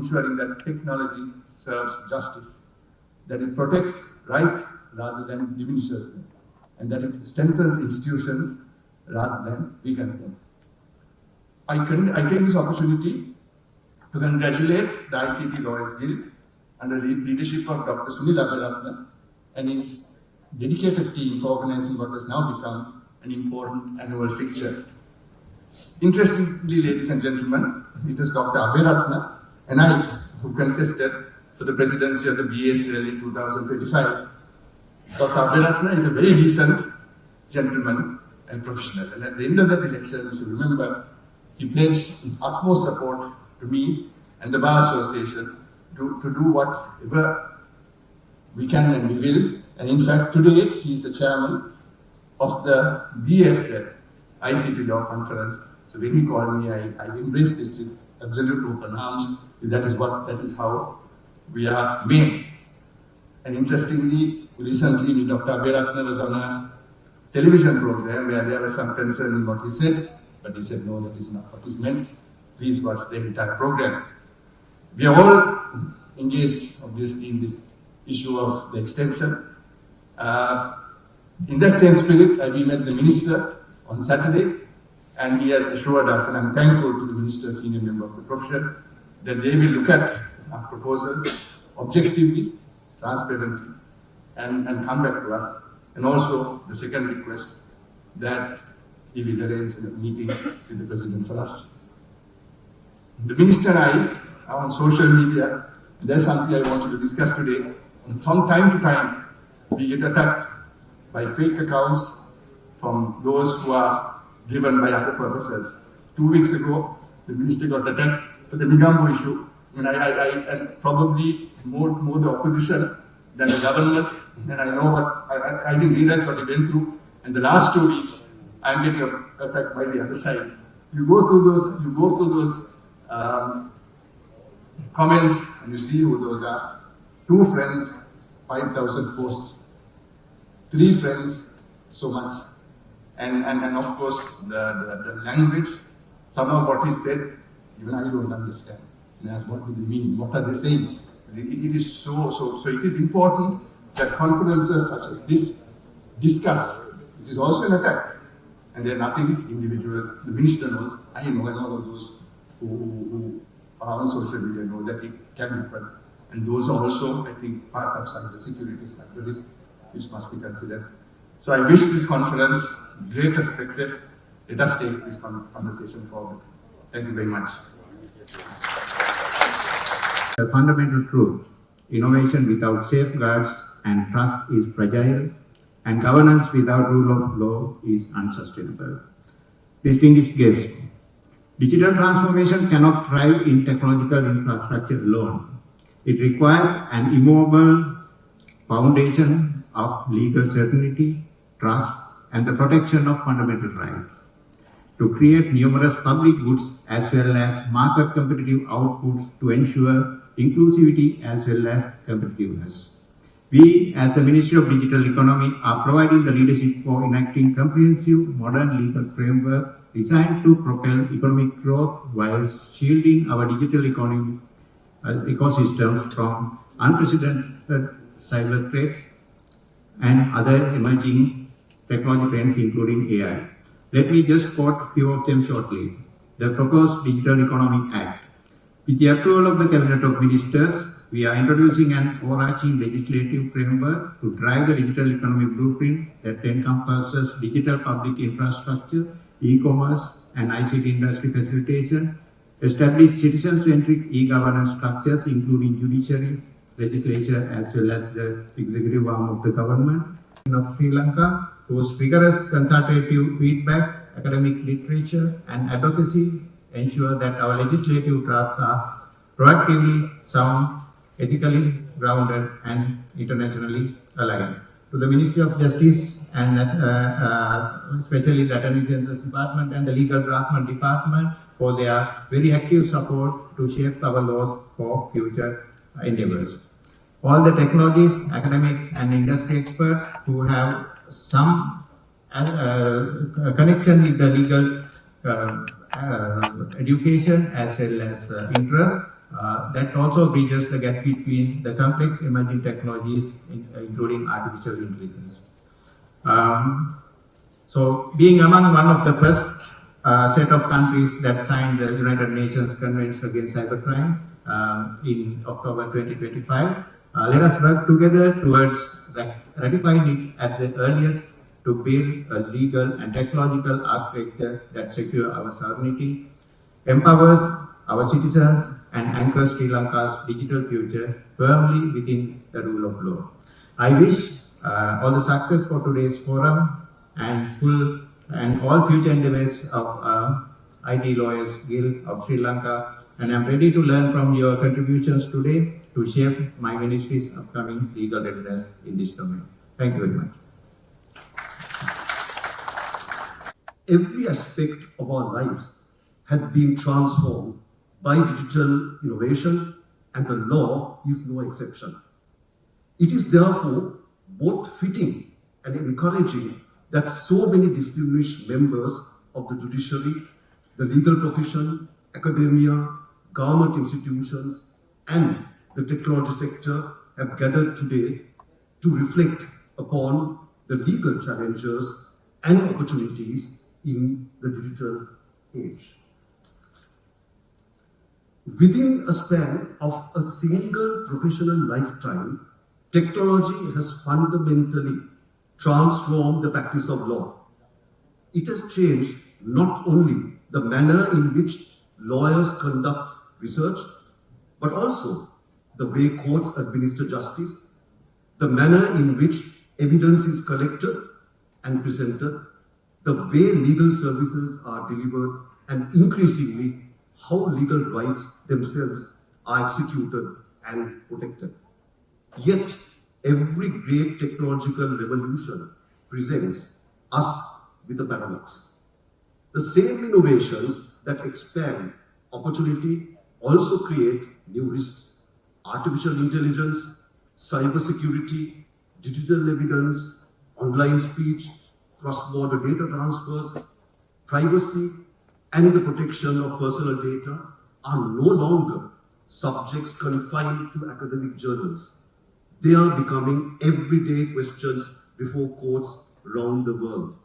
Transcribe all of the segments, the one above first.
ensuring that technology serves justice, that it protects rights rather than diminishes them, and that it strengthens institutions rather than weakens them. I take this opportunity to congratulate the ICT Lawyers Guild under the leadership of Dr. Sunil Aberatna and his dedicated team for organizing what has now become an important annual fixture. Interestingly, ladies and gentlemen, it was Dr. Aberatna and I who contested for the presidency of the BSL in 2025. Dr. Aberatna is a very decent gentleman and professional, and at the end of that election, you should remember, he pledged utmost support to me and the Bar Association to do whatever we can and we will. And in fact, today he is the chairman of the BSL ICT Law Conference. So when he called me, I embraced this with absolute open arms. That is how we are made. And interestingly, recently Dr. Aberatna was on a television program where there was some concern in what he said, but he said, no, that is not what is meant. Please watch the entire program. We are all engaged, obviously, in this issue of the extension. In that same spirit, we met the minister on Saturday, and he has assured us, and I'm thankful to the minister, senior member of the profession, that they will look at our proposals objectively, transparently, and come back to us. And also, the second request, that he will arrange a meeting with the president for us. The minister and I are on social media. There's something I wanted to discuss today. And from time to time, we get attacked by fake accounts from those who are driven by other purposes. 2 weeks ago, the minister got attacked for the Migambo issue. And probably more the opposition than the government. And I know I didn't realize what he went through. And the last 2 weeks, I'm getting attacked by the other side. You go through those comments and you see who those are. 2 friends, 5,000 posts. 3 friends, so much. And of course, the language, some of what is said, even I don't understand. And ask, what do they mean? What are they saying? It is so it is important that conferences such as this discuss. It is also an attack. And there are nothing individuals, the minister knows, I know, and all of those who are on social media know that it can happen. And those are also, I think, part of cyber security, cyber risk, which must be considered. So I wish this conference greatest success. Let us take this conversation forward. Thank you very much. The fundamental truth, innovation without safeguards and trust is fragile, and governance without rule of law is unsustainable. Distinguished guests, digital transformation cannot thrive in technological infrastructure alone. It requires an immovable foundation of legal certainty, trust, and the protection of fundamental rights. To create numerous public goods as well as market competitive outputs to ensure inclusivity as well as competitiveness. We, as the Ministry of Digital Economy, are providing the leadership for enacting comprehensive modern legal framework designed to propel economic growth while shielding our digital economy ecosystems from unprecedented cyber threats and other emerging technology trends, including AI. Let me just quote a few of them shortly. The proposed Digital Economic Act. With the approval of the Cabinet of Ministers, we are introducing an overarching legislative framework to drive the digital economy blueprint that encompasses digital public infrastructure, e-commerce, and ICT industry facilitation, establish citizen-centric e-governance structures, including judiciary, legislature, as well as the executive arm of the government of Sri Lanka, whose rigorous consultative feedback, academic literature, and advocacy ensure that our legislative drafts are proactively sound, ethically grounded, and internationally aligned. To the Ministry of Justice and especially the Attorney General's Department and the Legal Draftsman Department for their very active support to shape our laws for future endeavors. All the technologists, academics, and industry experts who have some connection with the legal education as well as interest that also bridges the gap between the complex emerging technologies, including artificial intelligence. So, being among one of the first set of countries that signed the United Nations Convention Against Cybercrime in October 2025, let us work together towards ratifying it at the earliest to build a legal and technological architecture that secures our sovereignty, empowers our citizens, and anchors Sri Lanka's digital future firmly within the rule of law. I wish all the success for today's forum and all future endeavors of IT Lawyers Guild of Sri Lanka, and I'm ready to learn from your contributions today to shape my ministry's upcoming legal readiness in this domain. Thank you very much. Every aspect of our lives had been transformed by digital innovation, and the law is no exception. It is therefore both fitting and encouraging that so many distinguished members of the judiciary, the legal profession, academia, government institutions, and the technology sector have gathered today to reflect upon the legal challenges and opportunities in the digital age. Within a span of a single professional lifetime, technology has fundamentally transformed the practice of law. It has changed not only the manner in which lawyers conduct research, but also the way courts administer justice, the manner in which evidence is collected and presented, the way legal services are delivered, and increasingly how legal rights themselves are executed and protected. Yet, every great technological revolution presents us with a paradox. The same innovations that expand opportunity also create new risks. Artificial intelligence, cybersecurity, digital evidence, online speech, cross-border data transfers, privacy, and the protection of personal data are no longer subjects confined to academic journals. They are becoming everyday questions before courts around the world.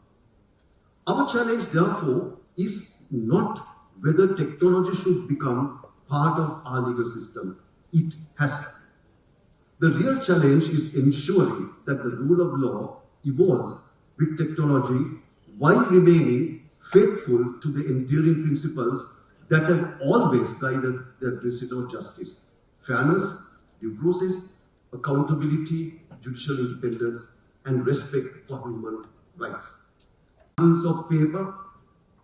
Our challenge, therefore, is not whether technology should become part of our legal system. It has. The real challenge is ensuring that the rule of law evolves with technology while remaining faithful to the enduring principles that have always guided the pursuit of justice: fairness, due process, accountability, judicial independence, and respect for human rights. Tons of paper,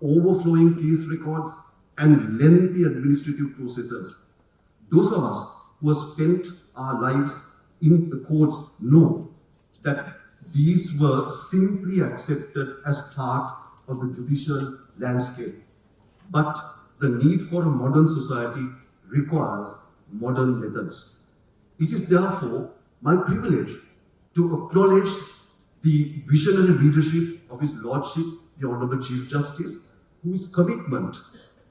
overflowing case records, and lengthy administrative processes. Those of us who have spent our lives in the courts know that these were simply accepted as part of the judicial landscape. But the need for a modern society requires modern methods. It is therefore my privilege to acknowledge the visionary leadership of His Lordship, the Honourable Chief Justice, whose commitment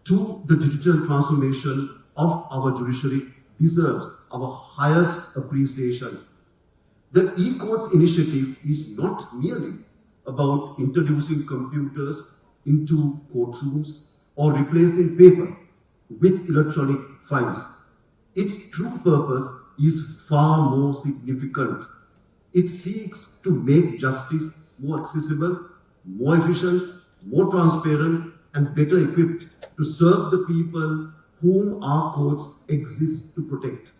to the digital transformation of our judiciary deserves our highest appreciation. The e-courts initiative is not merely about introducing computers into courtrooms or replacing paper with electronic files. Its true purpose is far more significant. It seeks to make justice more accessible, more efficient, more transparent, and better equipped to serve the people whom our courts exist to protect.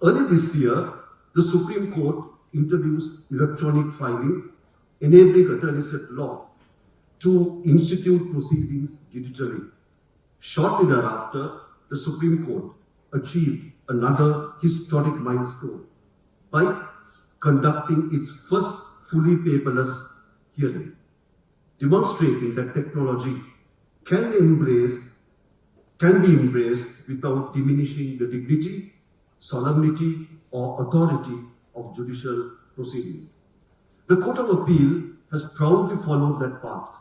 Early this year, the Supreme Court introduced electronic filing, enabling attorneys at law to institute proceedings digitally. Shortly thereafter, the Supreme Court achieved another historic milestone by conducting its first fully paperless hearing, demonstrating that technology can be embraced without diminishing the dignity, solemnity, or authority of judicial proceedings. The Court of Appeal has proudly followed that path.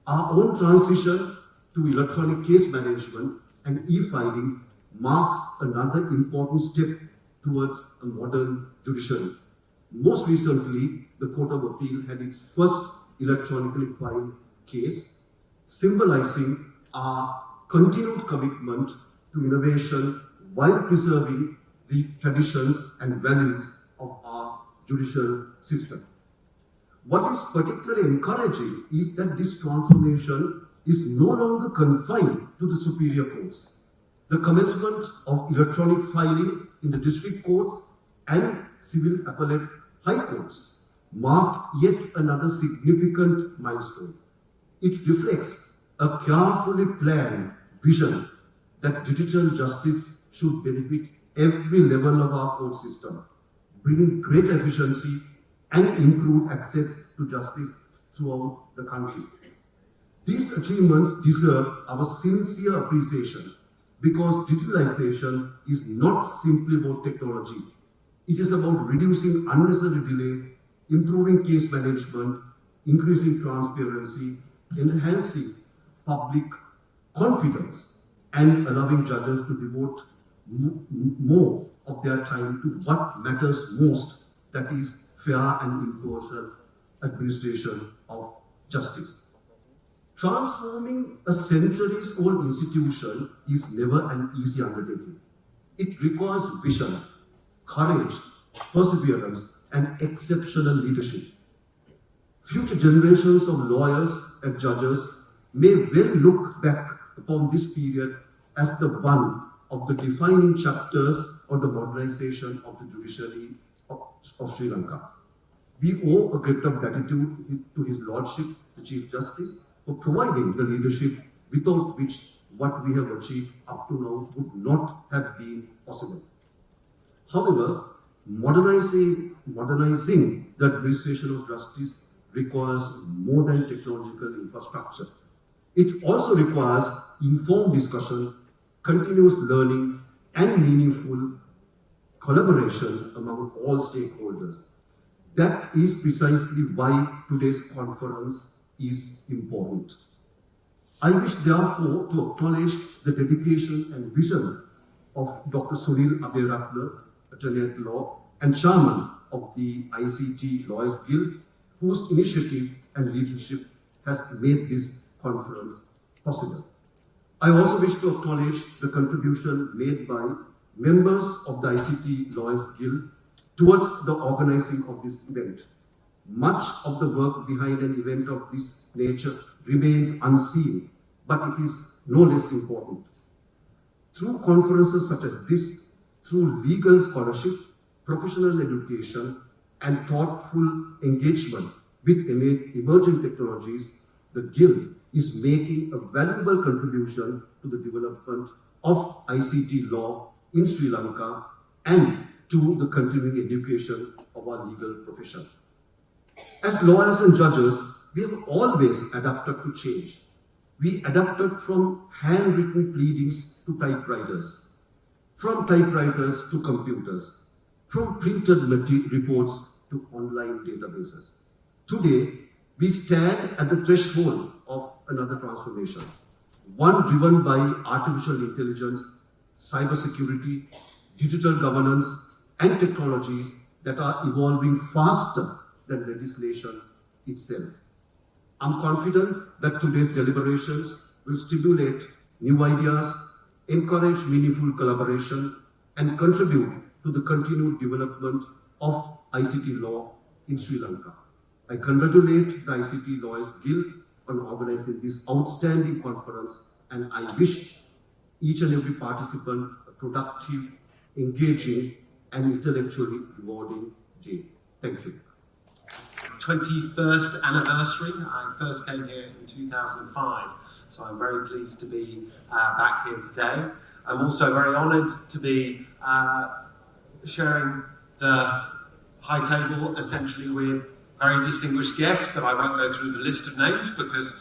Our own transition to electronic case management and e-filing marks another important step towards a modern judiciary. Most recently, the Court of Appeal had its first electronically filed case, symbolizing our continued commitment to innovation while preserving the traditions and values of our judicial system. What is particularly encouraging is that this transformation is no longer confined to the superior courts. The commencement of electronic filing in the district courts and civil appellate high courts mark yet another significant milestone. It reflects a carefully planned vision that judicial justice should benefit every level of our court system, bringing greater efficiency and improved access to justice throughout the country. These achievements deserve our sincere appreciation because digitalization is not simply about technology. It is about reducing unnecessary delay, improving case management, increasing transparency, enhancing public confidence, and allowing judges to devote more of their time to what matters most, that is fair and impartial administration of justice. Transforming a centuries-old institution is never an easy undertaking. It requires vision, courage, perseverance, and exceptional leadership. Future generations of lawyers and judges may well look back upon this period as the one of the defining chapters of the modernization of the judiciary of Sri Lanka. We owe a great of gratitude to His Lordship, the Chief Justice, for providing the leadership without which what we have achieved up to now would not have been possible. However, modernizing the administration of justice requires more than technological infrastructure. It also requires informed discussion, continuous learning, and meaningful collaboration among all stakeholders. That is precisely why today's conference is important. I wish therefore to acknowledge the dedication and vision of Dr. Sunil Abeyratne, Attorney at Law and Chairman of the ICT Lawyers Guild, whose initiative and leadership has made this conference possible. I also wish to acknowledge the contribution made by members of the ICT Lawyers Guild towards the organizing of this event. Much of the work behind an event of this nature remains unseen, but it is no less important. Through conferences such as this, through legal scholarship, professional education, and thoughtful engagement with emerging technologies, the Guild is making a valuable contribution to the development of ICT law in Sri Lanka and to the continuing education of our legal profession. As lawyers and judges, we have always adapted to change. We adapted from handwritten pleadings to typewriters, from typewriters to computers, from printed reports to online databases. Today, we stand at the threshold of another transformation, one driven by artificial intelligence, cybersecurity, digital governance, and technologies that are evolving faster than legislation itself. I'm confident that today's deliberations will stimulate new ideas, encourage meaningful collaboration, and contribute to the continued development of ICT law in Sri Lanka. I congratulate the ICT Lawyers Guild on organizing this outstanding conference, and I wish each and every participant a productive, engaging, and intellectually rewarding day. Thank you. 21st anniversary. I first came here in 2005, so I'm very pleased to be back here today. I'm also very honoured to be sharing the high table essentially with very distinguished guests, but I won't go through the list of names because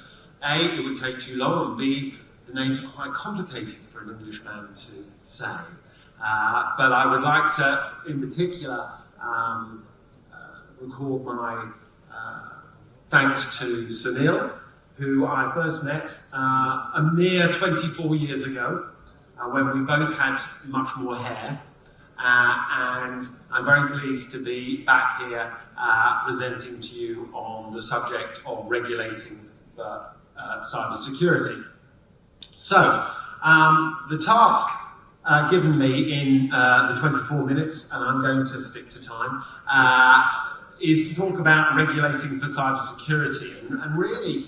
A, it would take too long, and B, the names are quite complicated for an Englishman to say. But I would like to, in particular, record my thanks to Sunil, who I first met a mere 24 years ago when we both had much more hair. And I'm very pleased to be back here presenting to you on the subject of regulating the cybersecurity. So, the task given me in the 24 minutes, and I'm going to stick to time, is to talk about regulating for cybersecurity. And really,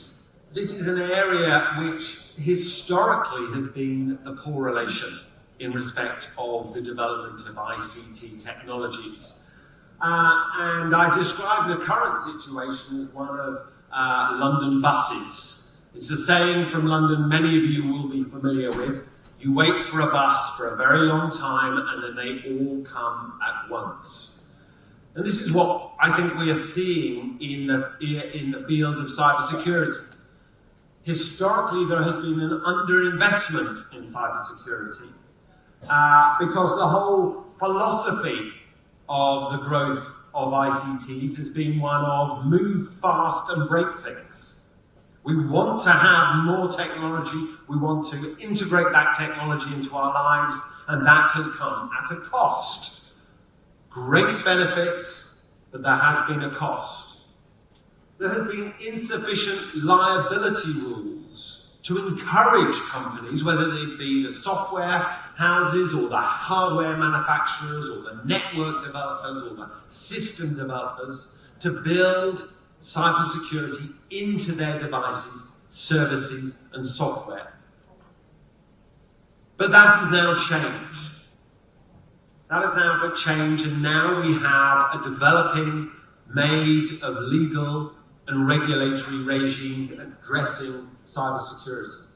this is an area which historically has been the poor relation in respect of the development of ICT technologies. And I describe the current situation as one of London buses. It's a saying from London many of you will be familiar with. You wait for a bus for a very long time and then they all come at once. And this is what I think we are seeing in the field of cybersecurity. Historically, there has been an underinvestment in cybersecurity. Because the whole philosophy of the growth of ICTs has been one of move fast and break things. We want to have more technology, we want to integrate that technology into our lives, and that has come at a cost. Great benefits, but there has been a cost. There has been insufficient liability rules to encourage companies, whether they be the software houses or the hardware manufacturers or the network developers or the system developers, to build cybersecurity into their devices, services and software. But that has now changed. That has now changed, and now we have a developing maze of legal and regulatory regimes addressing cybersecurity.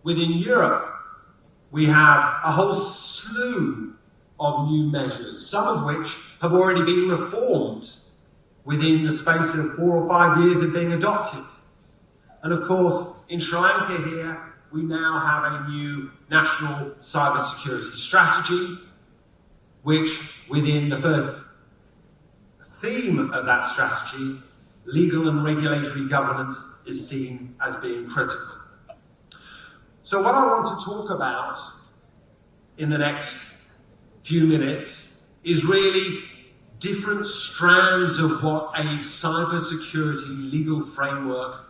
Within Europe, we have a whole slew of new measures, some of which have already been reformed within the space of 4 or 5 years of being adopted. And of course, in Sri Lanka here, we now have a new national cybersecurity strategy, which within the first theme of that strategy, legal and regulatory governance, is seen as being critical. So what I want to talk about in the next few minutes is really different strands of what a cybersecurity legal framework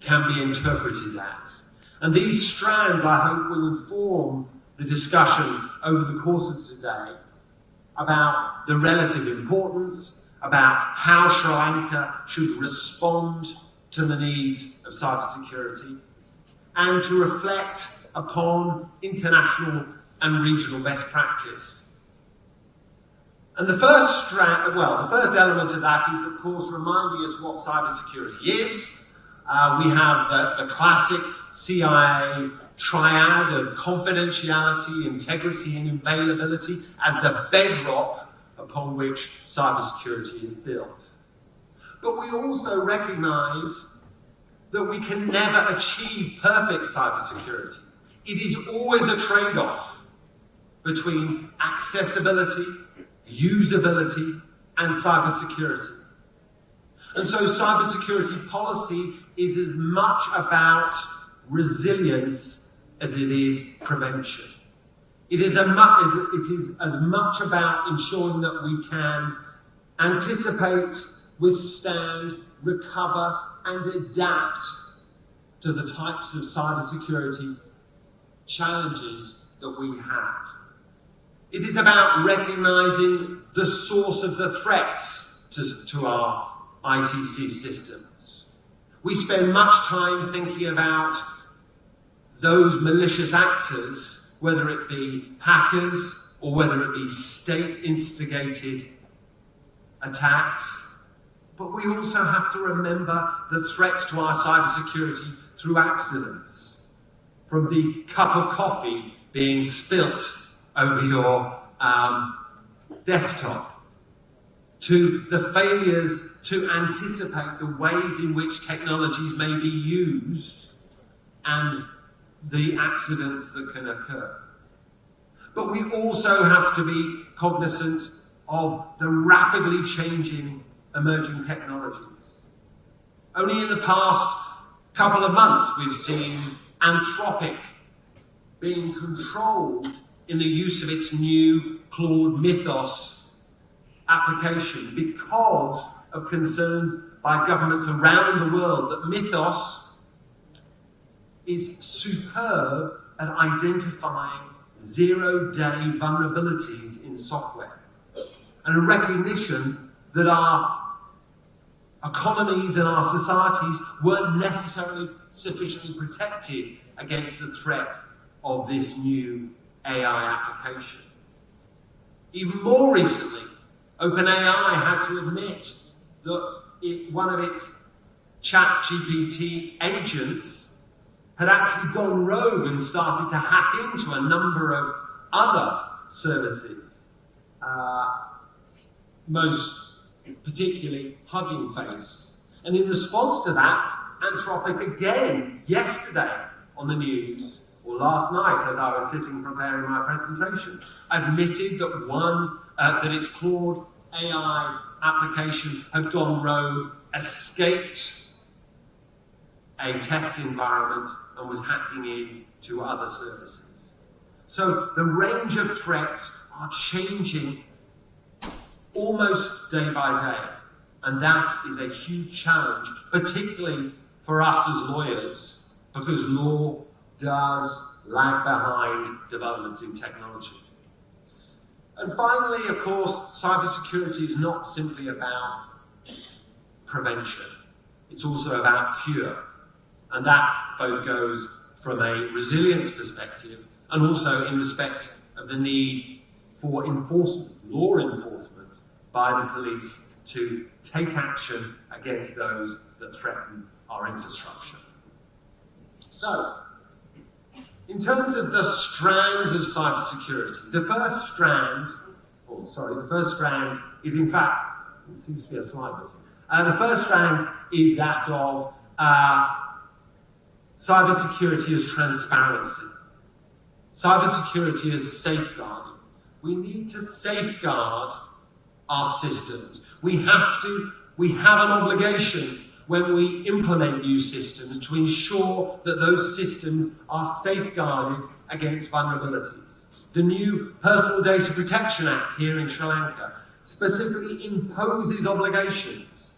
can be interpreted as. And these strands, I hope, will inform the discussion over the course of today about the relative importance, about how Sri Lanka should respond to the needs of cybersecurity, and to reflect upon international and regional best practice. And the first element of that is, of course, reminding us what cybersecurity is. We have the classic CIA triad of confidentiality, integrity, and availability as the bedrock upon which cybersecurity is built. But we also recognize that we can never achieve perfect cybersecurity. It is always a trade-off between accessibility, usability, and cybersecurity. And so cybersecurity policy is as much about resilience as it is prevention. It is as much about ensuring that we can anticipate, withstand, recover, and adapt to the types of cybersecurity challenges that we have. It is about recognizing the source of the threats to our ITC systems. We spend much time thinking about those malicious actors, whether it be hackers or whether it be state-instigated attacks. But we also have to remember the threats to our cybersecurity through accidents. From the cup of coffee being spilt over your desktop, to the failures to anticipate the ways in which technologies may be used and the accidents that can occur. But we also have to be cognizant of the rapidly changing emerging technologies. Only in the past couple of months we've seen Anthropic being controlled in the use of its new Claude Mythos application because of concerns by governments around the world that Mythos is superb at identifying zero-day vulnerabilities in software, and a recognition that our economies and our societies weren't necessarily sufficiently protected against the threat of this new AI application. Even more recently, OpenAI had to admit that one of its ChatGPT agents had actually gone rogue and started to hack into a number of other services, most particularly Hugging Face. And in response to that, Anthropic again, yesterday on the news, or last night as I was sitting preparing my presentation, admitted that that its Claude AI application had gone rogue, escaped a test environment, and was hacking in to other services. So the range of threats are changing almost day by day, and that is a huge challenge, particularly for us as lawyers, because law does lag behind developments in technology. And finally, of course, cybersecurity is not simply about prevention. It's also about cure. And that both goes from a resilience perspective and also in respect of the need for enforcement, law enforcement, by the police to take action against those that threaten our infrastructure. So, in terms of the strands of cybersecurity, the first strand is in fact, it seems to be a slide missing. The first strand is that of cybersecurity as transparency. Cybersecurity as safeguarding. We need to safeguard our systems. We have an obligation when we implement new systems to ensure that those systems are safeguarded against vulnerabilities. The new Personal Data Protection Act here in Sri Lanka specifically imposes obligations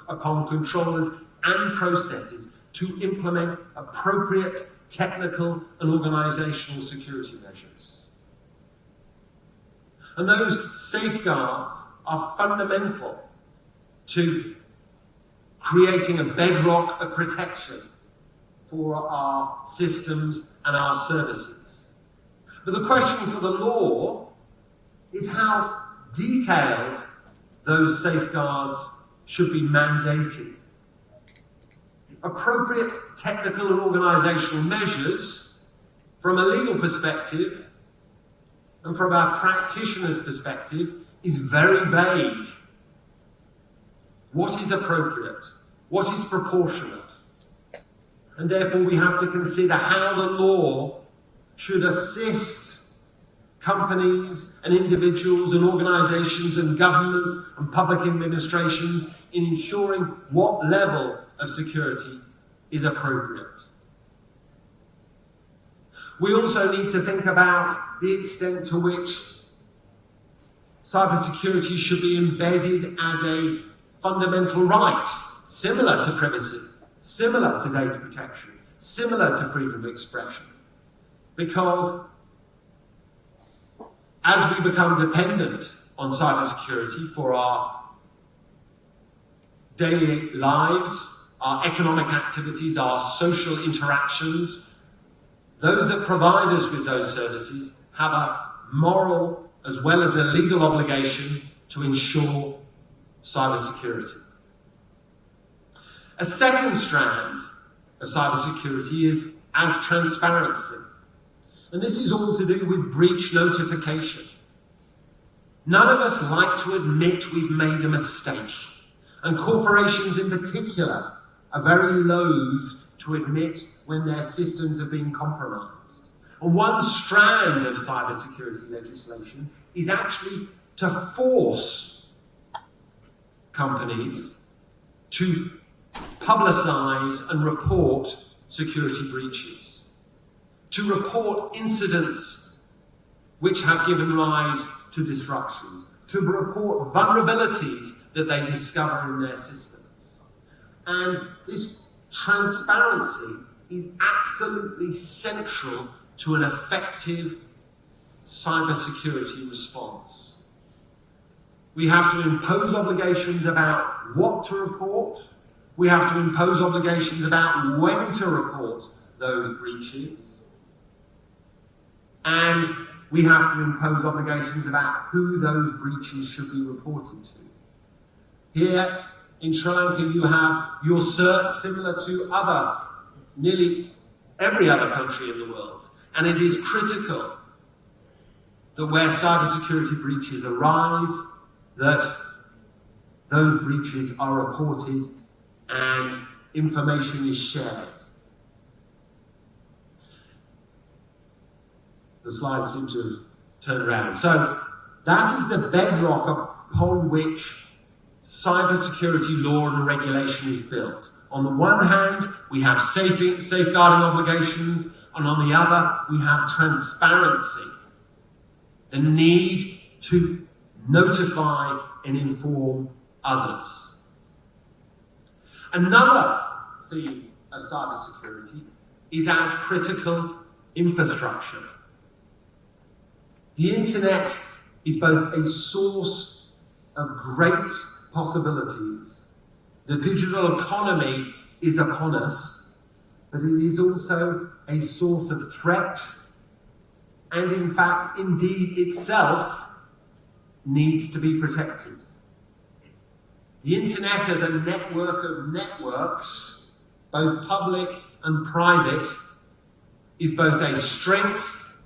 upon controllers and processes to implement appropriate technical and organisational security measures. And those safeguards are fundamental to creating a bedrock of protection for our systems and our services. But the question for the law is how detailed those safeguards should be mandated. Appropriate technical and organisational measures, from a legal perspective and from our practitioner's perspective, is very vague. What is appropriate? What is proportionate? And therefore we have to consider how the law should assist companies and individuals and organisations and governments and public administrations in ensuring what level of security is appropriate. We also need to think about the extent to which cybersecurity should be embedded as a fundamental right, similar to privacy, similar to data protection, similar to freedom of expression. Because as we become dependent on cybersecurity for our daily lives, our economic activities, our social interactions, those that provide us with those services have a moral as well as a legal obligation to ensure cybersecurity. A second strand of cybersecurity is as transparency. And this is all to do with breach notification. None of us like to admit we've made a mistake. And corporations in particular are very loath to admit when their systems have been compromised. And one strand of cybersecurity legislation is actually to force companies to publicise and report security breaches. to report incidents which have given rise to disruptions, to report vulnerabilities that they discover in their systems. And this transparency is absolutely central to an effective cybersecurity response. We have to impose obligations about what to report. We have to impose obligations about when to report those breaches. And we have to impose obligations about who those breaches should be reported to. Here in Sri Lanka, you have your cert similar to nearly every other country in the world. And it is critical that where cybersecurity breaches arise, that those breaches are reported and information is shared. The slides seem to have turned around. So that is the bedrock upon which cybersecurity law and regulation is built. On the one hand, we have safeguarding obligations, and on the other, we have transparency. The need to notify and inform others. Another theme of cybersecurity is as critical infrastructure. The internet is both a source of great possibilities. The digital economy is upon us, but it is also a source of threat, and in fact, indeed itself, needs to be protected. The internet as a network of networks, both public and private, is both a strength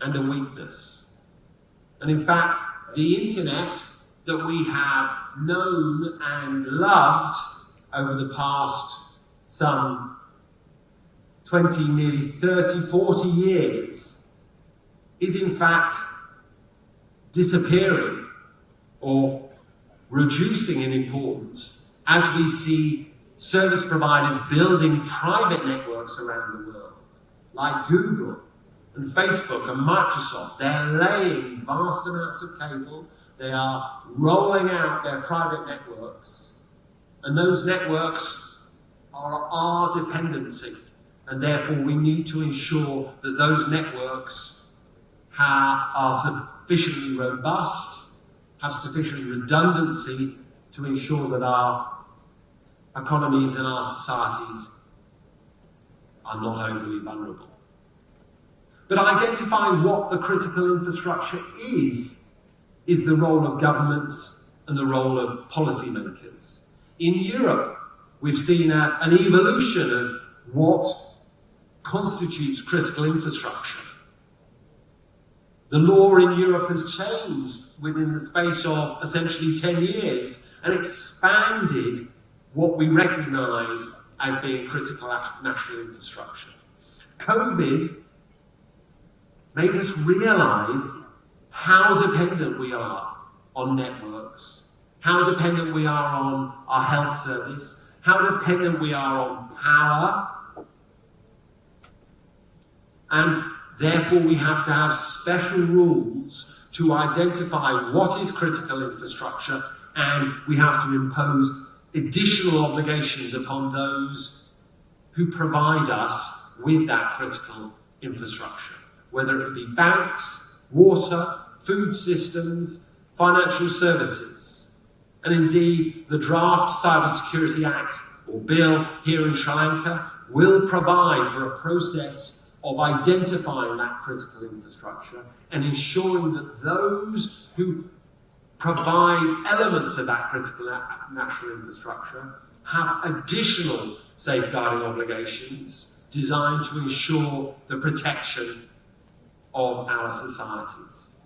and a weakness. And in fact, the internet that we have known and loved over the past some 20, nearly 30, 40 years is in fact disappearing or reducing in importance as we see service providers building private networks around the world, like Google and Facebook and Microsoft. They're laying vast amounts of cable, they are rolling out their private networks, and those networks are our dependency, and therefore we need to ensure that those networks are sufficiently robust, have sufficient redundancy to ensure that our economies and our societies are not overly vulnerable. But identifying what the critical infrastructure is the role of governments and the role of policymakers. In Europe, we've seen an evolution of what constitutes critical infrastructure. The law in Europe has changed within the space of essentially 10 years and expanded what we recognise as being critical national infrastructure. COVID made us realise how dependent we are on networks, how dependent we are on our health service, how dependent we are on power, and therefore we have to have special rules to identify what is critical infrastructure, and we have to impose additional obligations upon those who provide us with that critical infrastructure, whether it be banks, water, food systems, financial services. And indeed, the draft Cybersecurity Act, or bill, here in Sri Lanka, will provide for a process of identifying that critical infrastructure and ensuring that those who provide elements of that critical national infrastructure have additional safeguarding obligations designed to ensure the protection of our societies.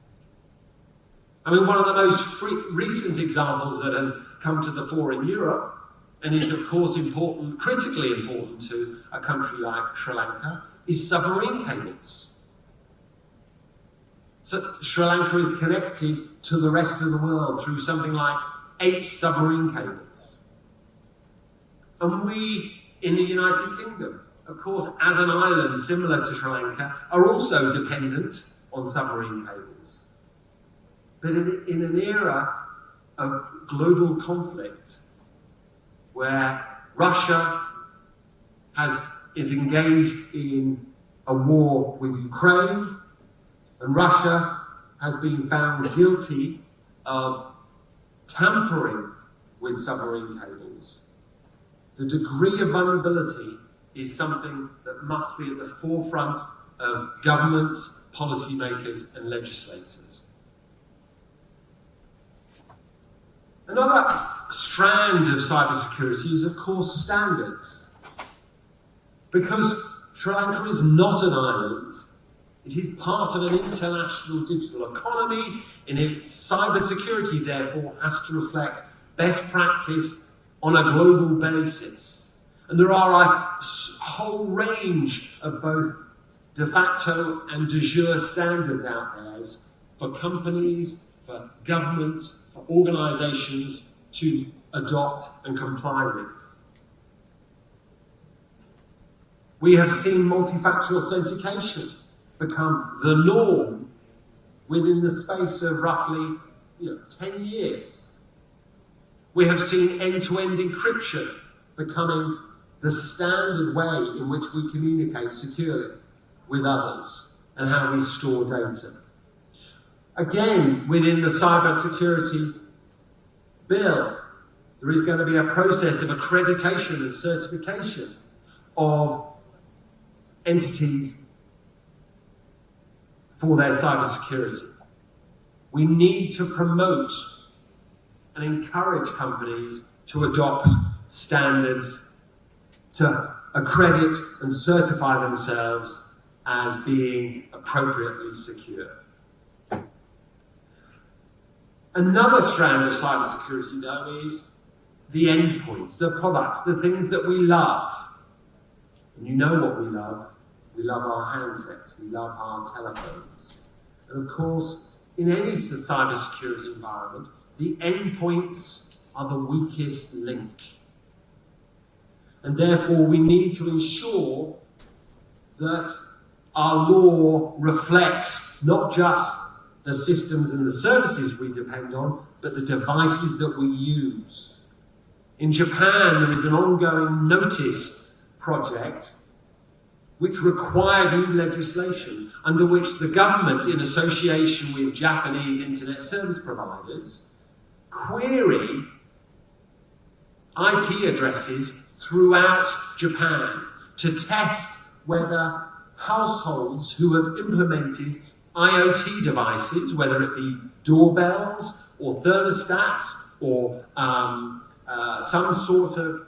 I mean, one of the most recent examples that has come to the fore in Europe, and is of course important, critically important to a country like Sri Lanka, is submarine cables. So Sri Lanka is connected to the rest of the world through something like 8 submarine cables. And we, in the United Kingdom, of course, as an island similar to Sri Lanka, are also dependent on submarine cables. But in an era of global conflict, where Russia is engaged in a war with Ukraine, and Russia has been found guilty of tampering with submarine cables, the degree of vulnerability is something that must be at the forefront of governments, policymakers, and legislators. Another strand of cybersecurity is, of course, standards. Because Sri Lanka is not an island, it is part of an international digital economy, and its cybersecurity, therefore, has to reflect best practice on a global basis. And there are a whole range of both de facto and de jure standards out there for companies, for governments, for organisations to adopt and comply with. We have seen multi-factor authentication become the norm within the space of roughly 10 years. We have seen end-to-end encryption becoming the standard way in which we communicate securely with others and how we store data. Again, within the cybersecurity bill, there is going to be a process of accreditation and certification of entities for their cybersecurity. We need to promote and encourage companies to adopt standards to accredit and certify themselves as being appropriately secure. Another strand of cybersecurity, though, is the endpoints, the products, the things that we love. And you know what we love. We love our handsets, we love our telephones. And of course, in any cybersecurity environment, the endpoints are the weakest link. And therefore, we need to ensure that our law reflects not just the systems and the services we depend on, but the devices that we use. In Japan, there is an ongoing notice project which required new legislation under which the government, in association with Japanese internet service providers, query IP addresses throughout Japan to test whether households who have implemented IoT devices, whether it be doorbells or thermostats or some sort of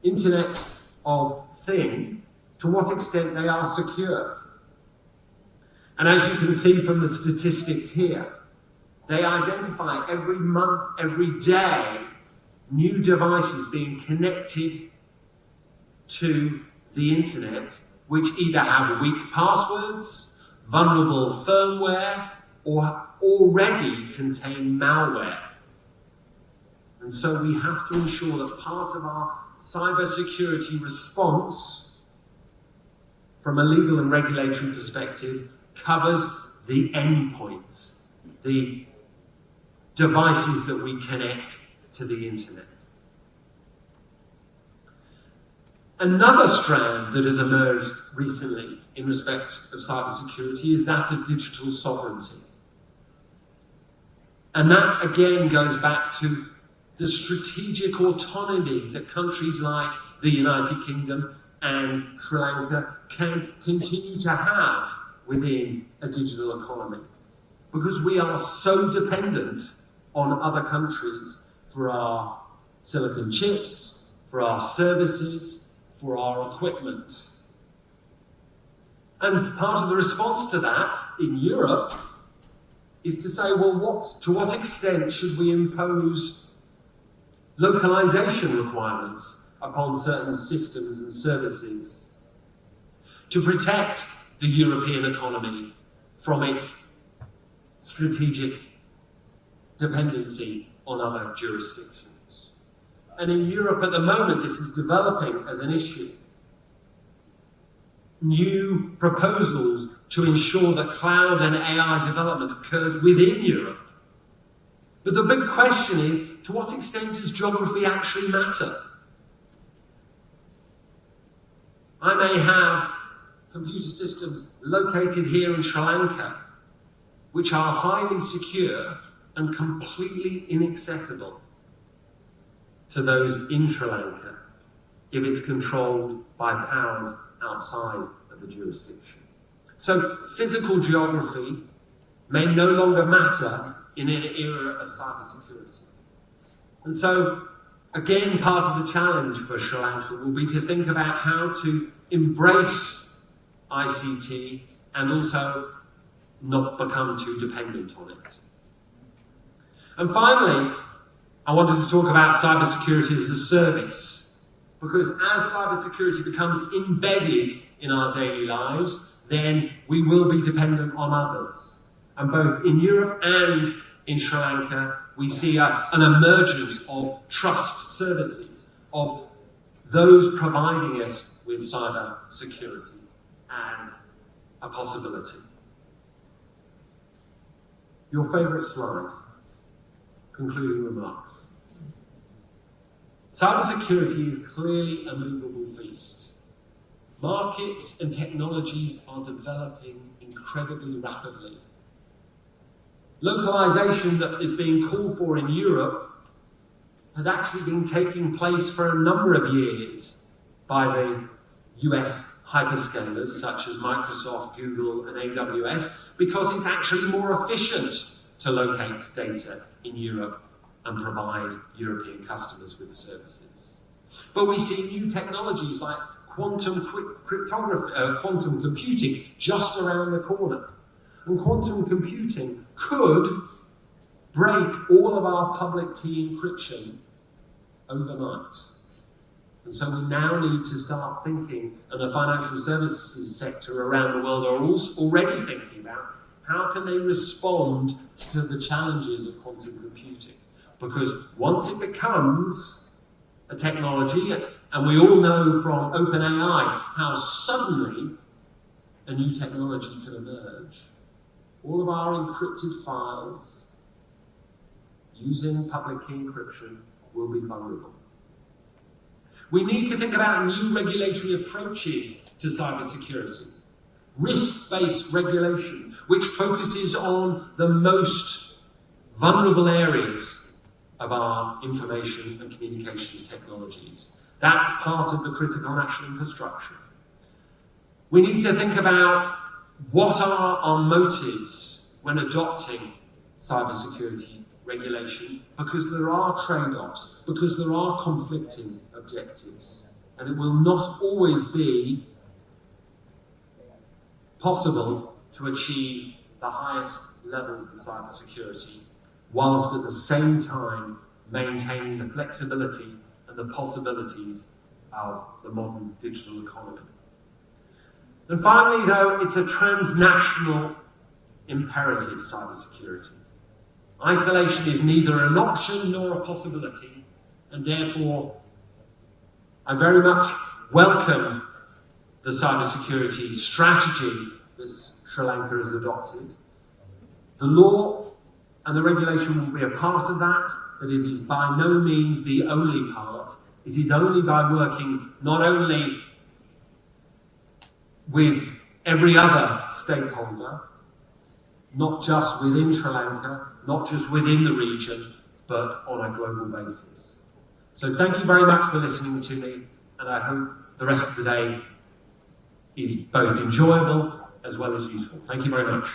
Internet of Thing, to what extent they are secure. And as you can see from the statistics here, they identify every month, every day, new devices being connected to the internet, which either have weak passwords, vulnerable firmware, or already contain malware. And so we have to ensure that part of our cybersecurity response, from a legal and regulatory perspective, covers the endpoints, the devices that we connect to the internet. Another strand that has emerged recently in respect of cybersecurity is that of digital sovereignty. And that again goes back to the strategic autonomy that countries like the United Kingdom and Sri Lanka can continue to have within a digital economy. Because we are so dependent on other countries for our silicon chips, for our services, for our equipment. And part of the response to that in Europe is to say, well, to what extent should we impose localization requirements upon certain systems and services to protect the European economy from its strategic dependency on other jurisdictions? And in Europe at the moment, this is developing as an issue. New proposals to ensure that cloud and AI development occurs within Europe. But the big question is, to what extent does geography actually matter? I may have computer systems located here in Sri Lanka, which are highly secure and completely inaccessible to those in Sri Lanka if it's controlled by powers outside of the jurisdiction. So physical geography may no longer matter in an era of cybersecurity. And so, again, part of the challenge for Sri Lanka will be to think about how to embrace ICT and also not become too dependent on it. And finally, I wanted to talk about cybersecurity as a service, because as cybersecurity becomes embedded in our daily lives, then we will be dependent on others. And both in Europe and in Sri Lanka, we see an emergence of trust services, of those providing us with cyber security as a possibility. Your favourite slide, concluding remarks. Cybersecurity is clearly a movable feast. Markets and technologies are developing incredibly rapidly. Localization that is being called for in Europe has actually been taking place for a number of years by the US hyperscalers such as Microsoft, Google, and AWS, because it's actually more efficient to locate data in Europe and provide European customers with services. But we see new technologies like quantum cryptography, quantum computing just around the corner. And quantum computing could break all of our public key encryption overnight. And so we now need to start thinking, and the financial services sector around the world are already thinking about how can they respond to the challenges of quantum computing. Because once it becomes a technology, and we all know from OpenAI how suddenly a new technology can emerge, all of our encrypted files using public key encryption will be vulnerable. We need to think about new regulatory approaches to cybersecurity. Risk-based regulation, which focuses on the most vulnerable areas of our information and communications technologies. That's part of the critical national infrastructure. We need to think about what are our motives when adopting cybersecurity regulation, because there are trade-offs, because there are conflicting objectives, and it will not always be possible to achieve the highest levels of cybersecurity, whilst at the same time maintaining the flexibility and the possibilities of the modern digital economy. And finally, though, it's a transnational imperative, cybersecurity. Isolation is neither an option nor a possibility, and therefore I very much welcome the cybersecurity strategy that Sri Lanka has adopted. The law and the regulation will be a part of that, but it is by no means the only part. It is only by working not only with every other stakeholder, not just within Sri Lanka, not just within the region, but on a global basis. So thank you very much for listening to me, and I hope the rest of the day is both enjoyable as well as useful. Thank you very much.